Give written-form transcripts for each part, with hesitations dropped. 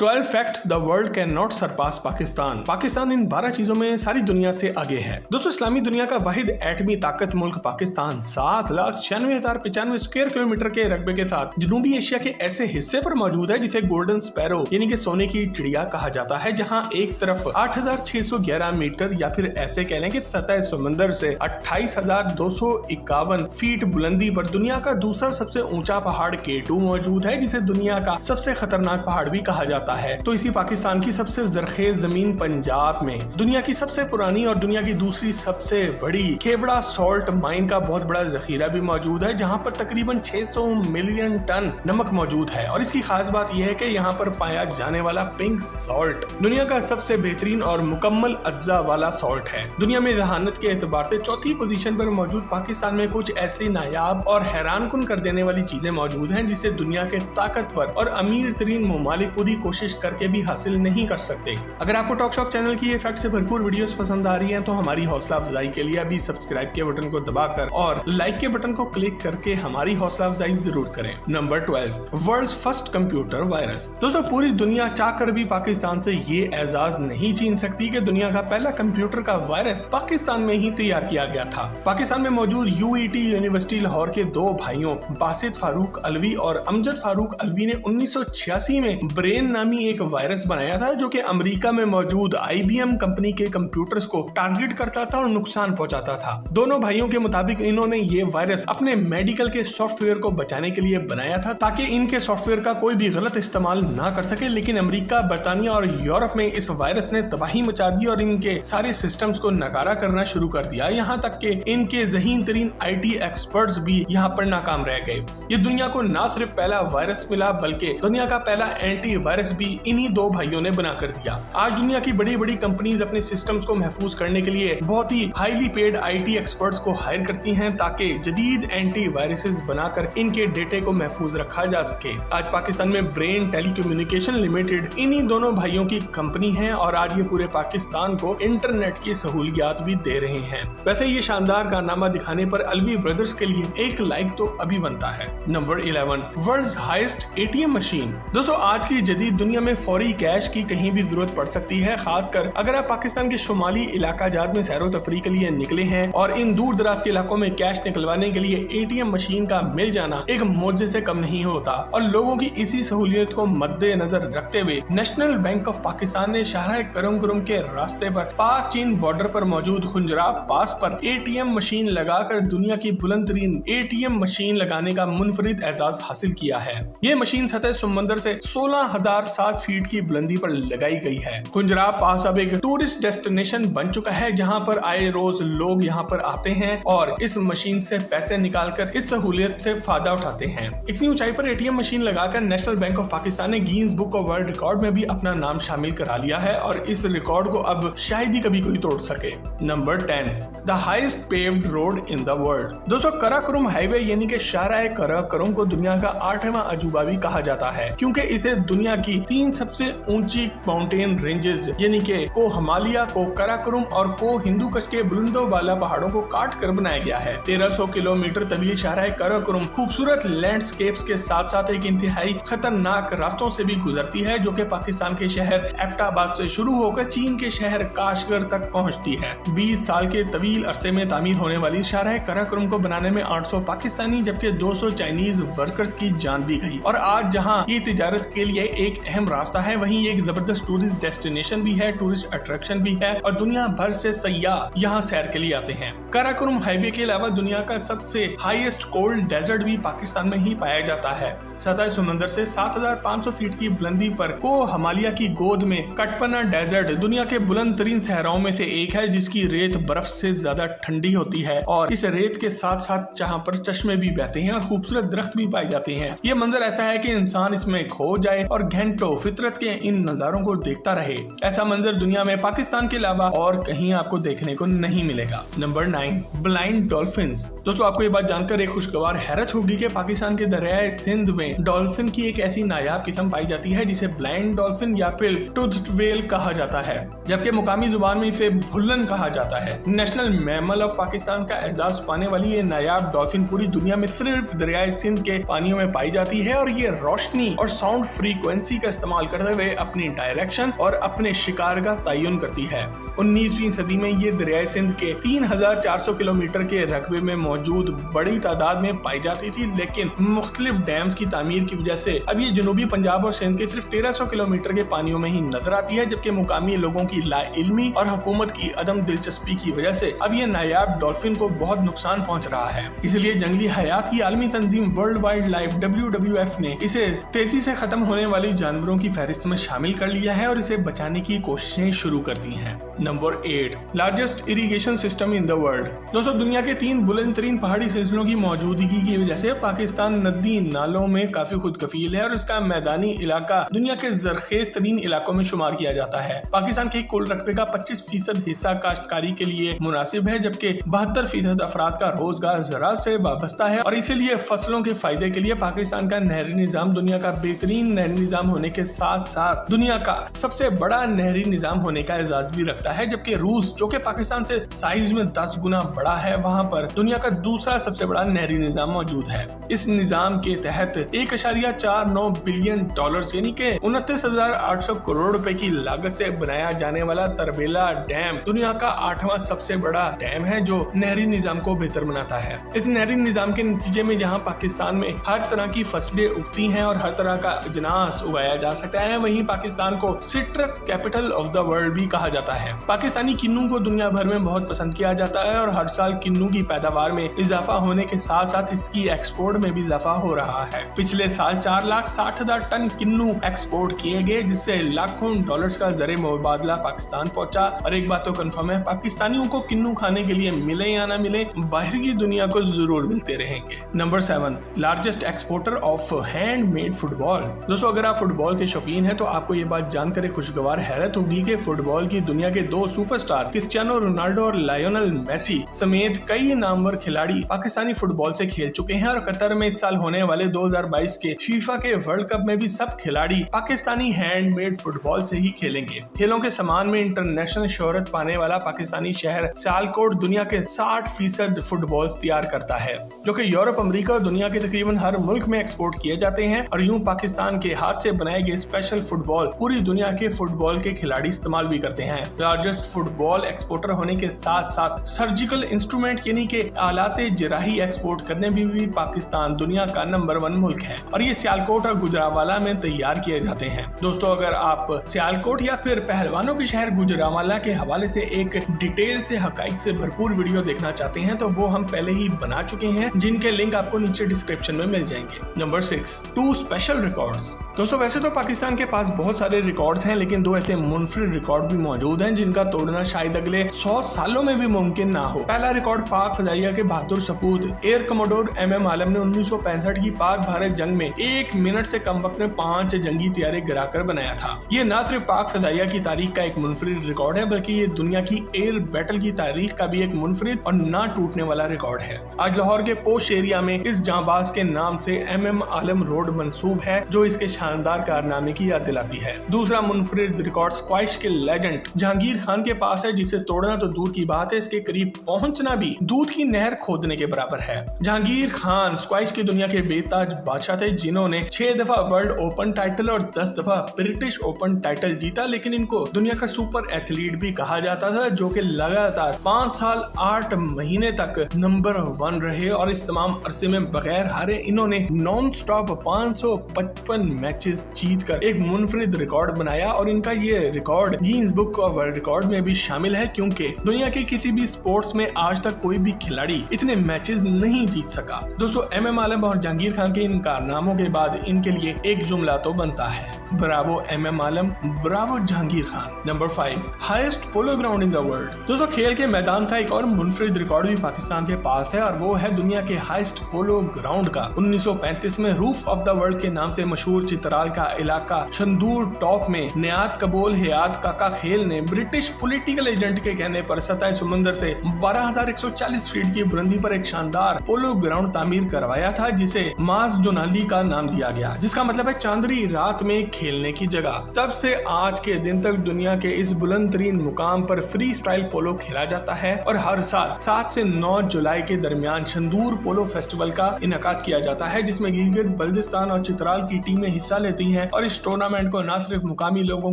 12 facts the world can not surpass Pakistan. Pakistan इन 12 चीजों में सारी दुनिया से आगे है। दोस्तों, इस्लामी दुनिया का वाहिद एटमी ताकत मुल्क पाकिस्तान 7,96,095 स्क्वायर किलोमीटर के रकबे के साथ जनूबी एशिया के ऐसे हिस्से पर मौजूद है जिसे गोल्डन स्पैरो यानी कि सोने की चिड़िया कहा जाता है, जहां एक तरफ 8,611 मीटर या फिर ऐसे कह लें कि सतह समंदर से 28,251 फीट बुलंदी पर दुनिया का दूसरा सबसे ऊंचा पहाड़ K2 मौजूद है, जिसे दुनिया का सबसे खतरनाक पहाड़ भी कहा जाता है। तो इसी पाकिस्तान की सबसे जरखेज जमीन पंजाब में दुनिया की सबसे पुरानी और दुनिया की दूसरी सबसे बड़ी खेवड़ा सॉल्ट माइन का बहुत बड़ा जखीरा भी मौजूद है, जहां पर तकरीबन 600 मिलियन टन नमक मौजूद है। और इसकी खास बात यह है कि यहाँ पर पाया जाने वाला पिंक सॉल्ट दुनिया का सबसे बेहतरीन और मुकम्मल अज्जा वाला सॉल्ट है। दुनिया में जहानत के एतबार से चौथी पोजीशन पर मौजूद पाकिस्तान में कुछ ऐसी नायाब और हैरानकुन कर देने वाली चीजें मौजूद हैं जिसे दुनिया के ताकतवर और अमीर तरीन ममालिक पूरी कोशिश करके भी हासिल नहीं कर सकते। अगर आपको टॉक शॉक चैनल की ये फैक्ट से भरपूर वीडियोस पसंद आ रही हैं तो हमारी हौसला अफजाई के लिए अभी सब्सक्राइब के बटन को दबाकर और लाइक के बटन को क्लिक करके हमारी हौसला अफजाई जरूर करें। Number 12, world's first computer virus. दोस्तों, पूरी दुनिया चाहकर भी पाकिस्तान से ये एजाज नहीं छीन सकती कि दुनिया का पहला कंप्यूटर का वायरस पाकिस्तान में ही तैयार किया गया था। पाकिस्तान में मौजूद UET यूनिवर्सिटी लाहौर के दो भाइयों बासित फारूक अलवी और अमजद फारूक अलवी ने 1986 में ब्रेन नामी एक वायरस बनाया था, जो कि अमेरिका में मौजूद IBM कंपनी के कंप्यूटर्स को टारगेट करता था और नुकसान पहुंचाता था। दोनों भाइयों के मुताबिक इन्होंने ये वायरस अपने मेडिकल के सॉफ्टवेयर को बचाने के लिए बनाया था ताकि इनके सॉफ्टवेयर का कोई भी गलत इस्तेमाल ना कर सके, लेकिन अमेरिका, बर्तानिया और यूरोप में इस वायरस ने तबाही मचा दी और इनके सारे सिस्टम्स को नकारा करना शुरू कर दिया। यहाँ तक कि इनके ज़हीन तरीन IT एक्सपर्ट्स भी यहाँ पर नाकाम रह गए। ये दुनिया को ना सिर्फ पहला वायरस मिला बल्कि दुनिया का पहला एंटी वायरस भी इन्हीं दो भाइयों ने बना कर दिया। आज दुनिया की बड़ी बड़ी कंपनीज अपने सिस्टम्स को महफूज करने के लिए बहुत ही हाईली पेड IT एक्सपर्ट्स को हायर करती हैं ताकि जदीद एंटी वायरसेस बनाकर इनके डेटे को महफूज रखा जा सके। आज पाकिस्तान में ब्रेन टेलीकम्युनिकेशन लिमिटेड इन्हीं दोनों भाइयों की कंपनी है और आज ये पूरे पाकिस्तान को इंटरनेट की सहूलियात भी दे रहे हैं। वैसे ये शानदार कारनामा दिखाने पर अलवी ब्रदर्स के लिए एक लाइक तो अभी बनता है। Number 11, world's highest ATM machine. दोस्तों, आज की जदीद दुनिया में फौरी कैश की कहीं भी जरूरत पड़ सकती है, खासकर अगर आप पाकिस्तान के शुमाली इलाका जात में सैरो तफरी के लिए निकले हैं और इन दूर दराज के इलाकों में कैश निकलवाने के लिए ATM मशीन का मिल जाना एक मौजे से कम नहीं होता। और लोगों की इसी सहूलियत को मद्देनजर रखते हुए नेशनल बैंक ऑफ पाकिस्तान ने शाहराह करम के रास्ते पर पाक चीन बॉर्डर पर मौजूद खुंजराब पास पर ATM मशीन लगाकर दुनिया की बुलंद तरीन ATM मशीन लगाने का मुनफरिद एजाज हासिल किया है। ये मशीन सतह समंदर से 16,007 फीट की बुलंदी पर लगाई गई है। खुंजराब पास अब एक टूरिस्ट डेस्टिनेशन बन चुका है, जहां पर आए रोज लोग यहां पर आते हैं और इस मशीन से पैसे निकालकर इस सहूलियत से फायदा उठाते हैं। इतनी ऊंचाई पर ATM मशीन लगाकर नेशनल बैंक ऑफ पाकिस्तान ने Guinness book of world record में भी अपना नाम शामिल करा लिया है और इस रिकॉर्ड को अब शायद ही कभी कोई तोड़ सके। Number 10, the highest paved road in the world. दोस्तों, कराकोरम हाईवे यानी कि शाहराह कराकोरम को दुनिया का 8वां अजूबा भी कहा जाता है, क्योंकि इसे दुनिया की 3 सबसे ऊंची माउंटेन रेंजेस यानी कि को हिमालय, को कराकोरम और को हिंदू कश के बुलंदो वाला पहाड़ों को काट कर बनाया गया है। 1300 किलोमीटर तवील शाहराह कराकोरम खूबसूरत लैंडस्केप्स के साथ साथ एक इंतहाई खतरनाक रास्तों से भी गुजरती है, जो कि पाकिस्तान के शहर एबटाबाद से शुरू होकर चीन के शहर काशगर तक पहुंचती है। 20 साल के तवील अरसे में तामीर होने वाली शाहराह कराकोरम को बनाने में 800 पाकिस्तानी जबकि 200 चाइनीज वर्कर्स की जान भी गई। और आज जहां ये तिजारत के लिए एक अहम रास्ता है, वहीं एक जबरदस्त टूरिस्ट डेस्टिनेशन भी है, टूरिस्ट अट्रैक्शन भी है और दुनिया भर से सयाह यहाँ सैर के लिए आते हैं। कराकोरम हाईवे के अलावा दुनिया का सबसे हाईएस्ट कोल्ड डेजर्ट भी पाकिस्तान में ही पाया जाता है। सतह समंदर से 7,500 फीट की बुलंदी पर को हिमालय की गोद में कटपना डेजर्ट दुनिया के बुलंद तरीन सहराओं में से एक है, जिसकी रेत बर्फ से ज्यादा ठंडी होती है और इस रेत के साथ साथ जहाँ पर चश्मे भी बहते हैं और खूबसूरत दरख्त भी पाए जाते हैं। ये मंजर ऐसा है कि इंसान इसमें खो जाए और घंटों फितरत के इन नजारों को देखता रहे। ऐसा मंजर दुनिया में पाकिस्तान के अलावा और कहीं आपको देखने को नहीं मिलेगा। Number 9, blind dolphins. दोस्तों, आपको ये बात जानकर एक खुशगवार हैरत होगी कि पाकिस्तान के दरियाए सिंध में डॉल्फिन की एक ऐसी नायाब किस्म पाई जाती है जिसे ब्लाइंड डॉल्फिन या फिर टूथड व्हेल कहा जाता है, जबकि मुकामी जुबान में इसे भुल्लन कहा जाता है। नेशनल मैमल ऑफ पाकिस्तान का एजाज पाने वाली ये नायाब डॉल्फिन पूरी दुनिया में सिर्फ दरियाए सिंध के पानियों में पाई जाती है और ये रोशनी और साउंड फ्रीक्वेंसी का का इस्तेमाल करते हुए अपनी डायरेक्शन और अपने शिकार का तयन करती है। 19वीं सदी में ये दरियाए सिंध के 3400 किलोमीटर के रकबे में मौजूद बड़ी तादाद में पाई जाती थी, लेकिन मुख्तलिफ डैम्स की तामीर की वजह से अब ये जनूबी पंजाब और सिंध के सिर्फ 1300 किलोमीटर के पानियों में ही नजर आती है, जबकि मुकामी लोगों की लाइल्मी और हुकूमत की अदम दिलचस्पी की वजह से अब ये नायाब डॉल्फिन को बहुत नुकसान पहुंच रहा है। इसलिए जंगली हयात की आलमी तंजीम वर्ल्ड वाइल्ड लाइफ WWF ने इसे तेजी से खत्म होने वाली जानवरों की फहरिस्त में शामिल कर लिया है और इसे बचाने की कोशिशें शुरू कर दी हैं। Number 8, largest irrigation system in the world. दोस्तों, दुनिया के 3 बुलंद तरीन पहाड़ी सिलसिलों की मौजूदगी की वजह से पाकिस्तान नदी नालों में काफी खुद कफील है और इसका मैदानी इलाका दुनिया के जरखेज तरीन इलाकों में शुमार किया जाता है। पाकिस्तान के कुल रकबे का 25% हिस्सा काश्तकारी के लिए मुनासिब है, जबकि 72% अफराद का रोजगार ज़राअत से वाबस्ता है और इसीलिए फसलों के फायदे के लिए पाकिस्तान का नहरी निजाम दुनिया का बेहतरीन नहरी निजाम होने के साथ साथ दुनिया का सबसे बड़ा नहरी निजाम होने का एजाज भी रखता है। जबकि रूस, जो कि पाकिस्तान से साइज में 10 गुना बड़ा है, वहाँ पर दुनिया का दूसरा सबसे बड़ा नहरी निजाम मौजूद है। इस निजाम के तहत 1.49 बिलियन डॉलर यानी कि 29,800 करोड़ रुपए की लागत से बनाया जाने वाला तरबेला डैम दुनिया का 8वां सबसे बड़ा डैम है, जो नहरी निजाम को बेहतर बनाता है। इस नहरी निजाम के नतीजे में जहां पाकिस्तान में हर तरह की फसलें उगती हैं और हर तरह का अजनास उगाया जा सकता है, वहीं पाकिस्तान को citrus capital of the world भी कहा जाता है। पाकिस्तानी किन्नू को दुनिया भर में बहुत पसंद किया जाता है और हर साल किन्नू की पैदावार में इजाफा होने के साथ साथ इसकी एक्सपोर्ट में भी इजाफा हो रहा है। पिछले साल 4,60,000 टन किन्नू एक्सपोर्ट किए गए, जिससे लाखों डॉलर्स का ज़रिए मुबादला पाकिस्तान पहुंचा। और एक बात तो कंफर्म है, पाकिस्तानियों को किन्नू खाने के लिए मिले या ना मिले, बाहर की दुनिया को जरूर मिलते रहेंगे। Number 7, largest exporter of handmade football. दोस्तों, अगर आप फुटबॉल के शौकीन हैं तो आपको ये बात जानकर खुशगवार हैरत होगी कि फुटबॉल की दुनिया के 2 सुपरस्टार क्रिस्टियानो रोनाल्डो और लायोनेल मेसी समेत कई नामवर खिलाड़ी पाकिस्तानी फुटबॉल से खेल चुके हैं और कतर में इस साल होने वाले 2022 के फीफा के वर्ल्ड कप में भी सब खिलाड़ी पाकिस्तानी हैंडमेड फुटबॉल से ही खेलेंगे। खेलों के सामान में इंटरनेशनल शोहरत पाने वाला पाकिस्तानी शहर सियालकोट दुनिया के 60% फुटबॉल तैयार करता है, जो कि यूरोप, अमेरिका और दुनिया के तकरीबन हर मुल्क में एक्सपोर्ट किए जाते हैं। और यूं पाकिस्तान के हाथ से बनाए गए स्पेशल फुटबॉल पूरी दुनिया के फुटबॉल के खिलाड़ी इस्तेमाल भी करते हैं। लार्जेस्ट फुटबॉल एक्सपोर्टर होने के साथ साथ सर्जिकल इंस्ट्रूमेंट यानी कि आलाते जराही एक्सपोर्ट करने में भी पाकिस्तान दुनिया का नंबर 1 मुल्क है और ये सियालकोट और गुजरावाला में तैयार किए जाते हैं। दोस्तों, अगर आप सियालकोट या फिर पहलवानों के शहर गुजरावाला के हवाले से एक डिटेल से हकाइक से भरपूर वीडियो देखना चाहते हैं तो वो हम पहले ही बना चुके हैं, जिनके लिंक आपको नीचे डिस्क्रिप्शन में मिल जाएंगे। Number 6, 2 special records. दोस्तों, वैसे तो पाकिस्तान के पास बहुत सारे रिकॉर्ड्स हैं, लेकिन 2 ऐसे मुनफरिद रिकॉर्ड भी मौजूद हैं जिनका तोड़ना शायद अगले 100 सालों में भी मुमकिन ना हो। पहला रिकॉर्ड पाक फजाइया के बहादुर सपूत एयर कमोडोर MM आलम ने 1965 की पाक भारत जंग में 1 मिनट से कम वक्त में 5 जंगी तैयारे गिराकर बनाया था। ये न सिर्फ पाक फजाइया की तारीख का एक मुनफरिद रिकॉर्ड है, बल्कि ये दुनिया की एयर बैटल की तारीख का भी एक मुनफरिद और ना टूटने वाला रिकॉर्ड है। आज लाहौर के पोश एरिया में इस जांबाज के नाम से MM आलम रोड मंसूब है, जो इसके शानदार कारनामे की याद दिलाती है। दूसरा मुनफरिद रिकॉर्ड स्क्वैश के लेजेंड जहांगीर खान के पास है, जिसे तोड़ना तो दूर की बात है, इसके करीब पहुंचना भी दूध की नहर खोदने के बराबर है। जहांगीर खान स्क्वैश की दुनिया के बेताज बादशाह थे, जिन्होंने 6 दफा वर्ल्ड ओपन टाइटल और 10 दफा ब्रिटिश ओपन टाइटल जीता, लेकिन इनको दुनिया का सुपर एथलीट भी कहा जाता था, जो कि लगातार 5 साल 8 महीने तक नंबर 1 रहे और इस तमाम अरसे में बगैर हारे इन्होंने नॉन स्टॉप 555 मैचेस जीतकर एक मुनफरिद रिकॉर्ड बनाया और इनका ये record Guinness book of world record में भी शामिल है, क्योंकि दुनिया के किसी भी स्पोर्ट्स में आज तक कोई भी खिलाड़ी इतने मैचेस नहीं जीत सका। दोस्तों, MM आलम और जहांगीर खान के इन कारनामों के बाद इनके लिए एक जुमला तो बनता है, Bravo MM Alam, Bravo Jahangir Khan. Number 5, highest polo ground in the world. दोस्तों, खेल के मैदान का एक और मुनफरिद रिकॉर्ड भी पाकिस्तान के पास है और वो है दुनिया के हाईएस्ट पोलो ग्राउंड का। 1935 में रूफ ऑफ द वर्ल्ड के नाम से मशहूर चित्राल का इलाका शंदूर टॉप में नियात कबूल हयात काका खेल ने ब्रिटिश पॉलिटिकल एजेंट के कहने पर सतह समुंदर से 12,140 फीट की बुलंदी पर एक शानदार पोलो ग्राउंड तामीर करवाया था, जिसे मास जोनाली का नाम दिया गया, जिसका मतलब है चांदनी रात में खेलने की जगह। तब से आज के दिन तक दुनिया के इस बुलंद तरीन मुकाम पर फ्री स्टाइल पोलो खेला जाता है और हर साल 7 से 9 जुलाई के दरमियान शंदूर पोलो फेस्टिवल का इनेकाद किया जाता है, जिसमें गिलगित बल्दिस्तान और चित्राल की टीमें हिस्सा लेती हैं और इस टूर्नामेंट को न सिर्फ मुकामी लोगों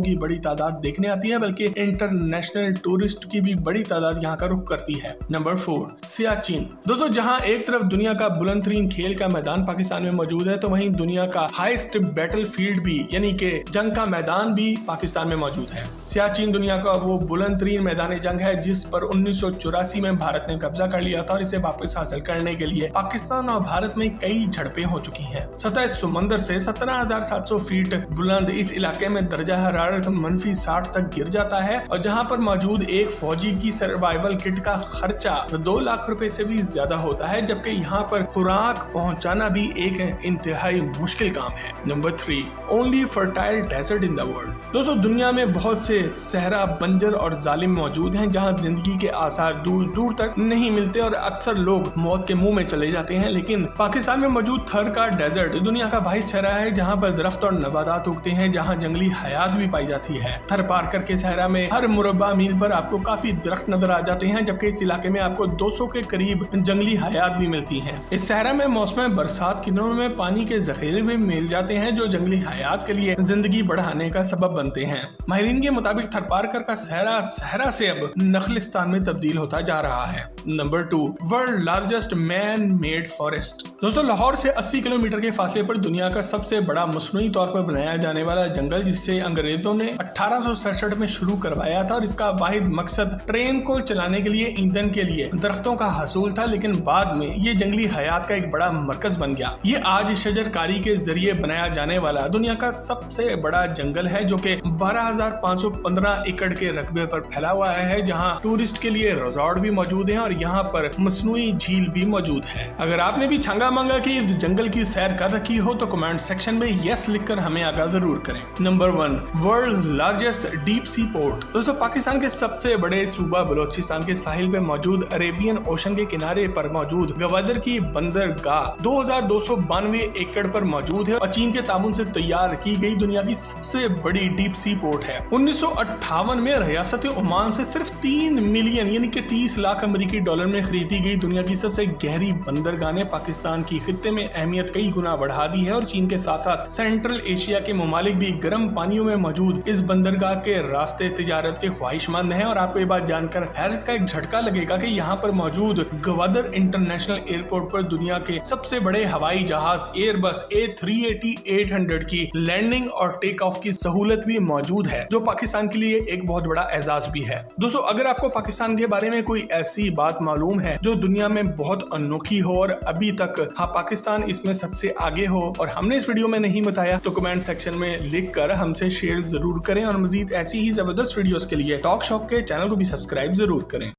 की बड़ी तादाद देखने आती है बल्कि इंटरनेशनल टूरिस्ट की भी बड़ी तादाद यहाँ का रुख करती है। नंबर 4, सियाचिन। दोस्तों, जहाँ एक तरफ दुनिया का बुलंद तरीन खेल का मैदान पाकिस्तान में मौजूद है, तो वहीं दुनिया का हाईएस्ट बैटल फील्ड भी यानी कि जंग का मैदान भी पाकिस्तान में मौजूद है। सियाचिन दुनिया का वो बुलंद तरीन मैदान जंग है जिस पर 1984 में भारत ने कब्जा कर लिया था और इसे वापस हासिल करने के लिए पाकिस्तान और भारत में कई झड़पें हो चुकी हैं। सतह समंदर से 17,700 फीट बुलंद इस इलाके में दर्जा हरारत -60 तक गिर जाता है और जहां पर मौजूद एक फौजी की सर्वाइवल किट का खर्चा 2 लाख रुपए से भी ज्यादा होता है, जबकि यहाँ पर खुराक पहुंचाना भी एक इंतहाई मुश्किल काम है। Number 3, only fertile desert in the world. दोस्तों, दुनिया में बहुत से सहरा, बंजर और जालिम मौजूद हैं जहां जिंदगी के आसार दूर दूर तक नहीं मिलते और अक्सर लोग मौत के मुंह में चले जाते हैं, लेकिन पाकिस्तान में मौजूद थर का डेजर्ट दुनिया का भाई सहरा है जहां पर दरख्त और नबातात उगते हैं, जहां जंगली हयात भी पाई जाती है। थर पार करके सहरा में हर मुरब्बा मील पर आपको काफी दरख्त नजर आ जाते हैं, जबकि इस इलाके में आपको 200 के करीब जंगली हयात भी मिलती हैं। इस सहरा में मौसम बरसात के दिनों में पानी के जखीरे भी मिल जाते हैं जो जंगली हयात के लिए जिंदगी बढ़ाने का सबब बनते हैं। माहिरीन के मुताबिक थर पारकर का सहरा से अब नखलिस्तान में तब्दील होता जा रहा है। Number 2, world largest man made forest. दोस्तों, लाहौर से 80 किलोमीटर के फासले पर दुनिया का सबसे बड़ा मसनूई तौर पर बनाया जाने वाला जंगल, जिससे अंग्रेजों ने 1867 में शुरू करवाया था और इसका वाहिद मकसद ट्रेन को चलाने के लिए ईंधन के लिए दरख्तों का हसूल था, लेकिन बाद में ये जंगली हयात का एक बड़ा मरकज बन गया। ये आज शजरकारी के जरिए बनाया जाने वाला दुनिया का सबसे बड़ा जंगल है जो कि 12,515 एकड़ के रकबे पर फैला हुआ है, जहाँ टूरिस्ट के लिए रिजॉर्ट भी मौजूद है और यहाँ पर मसनूई झील भी मौजूद है। अगर आपने भी छंगा मांगा कि इस जंगल की सैर कर रखी हो तो कमेंट सेक्शन में यस लिखकर हमें आगाह जरूर करें। Number 1, world largest deep sea port. दोस्तों, पाकिस्तान के सबसे बड़े सूबा बलोचिस्तान के साहिल पे मौजूद अरेबियन ओशन के किनारे पर मौजूद गवादर की बंदरगाह 2292 एकड़ पर मौजूद है और चीन के ताबून से तैयार की गई दुनिया की सबसे बड़ी डीप सी पोर्ट है। 1958 में रियासत ओमान से सिर्फ 3 मिलियन यानी कि 30 लाख अमेरिकी डॉलर में खरीदी गई दुनिया की सबसे गहरी बंदरगाह ने पाकिस्तान की खित्ते में अहमियत कई गुना बढ़ा दी है और चीन के साथ साथ सेंट्रल एशिया के ममालिक भी गर्म पानियों में मौजूद इस बंदरगाह के रास्ते तिजारत के ख्वाहिशमंद हैं। और आपको ये बात जानकर हैरत का एक झटका लगेगा कि यहाँ पर मौजूद गवादर इंटरनेशनल एयरपोर्ट पर दुनिया के सबसे बड़े हवाई जहाज एयरबस A380-800 की लैंडिंग और टेक ऑफ की सहूलत भी मौजूद है, जो पाकिस्तान के लिए एक बहुत बड़ा एजाज भी है। दोस्तों, अगर आपको पाकिस्तान के बारे में कोई ऐसी बात मालूम है जो दुनिया में बहुत अनोखी हो और अभी तक पाकिस्तान इसमें सबसे आगे हो और हमने इस वीडियो में नहीं बताया, तो कमेंट सेक्शन में लिखकर हमसे शेयर जरूर करें और मजीद ऐसी ही जबरदस्त वीडियोस के लिए टॉक शॉक के चैनल को भी सब्सक्राइब जरूर करें।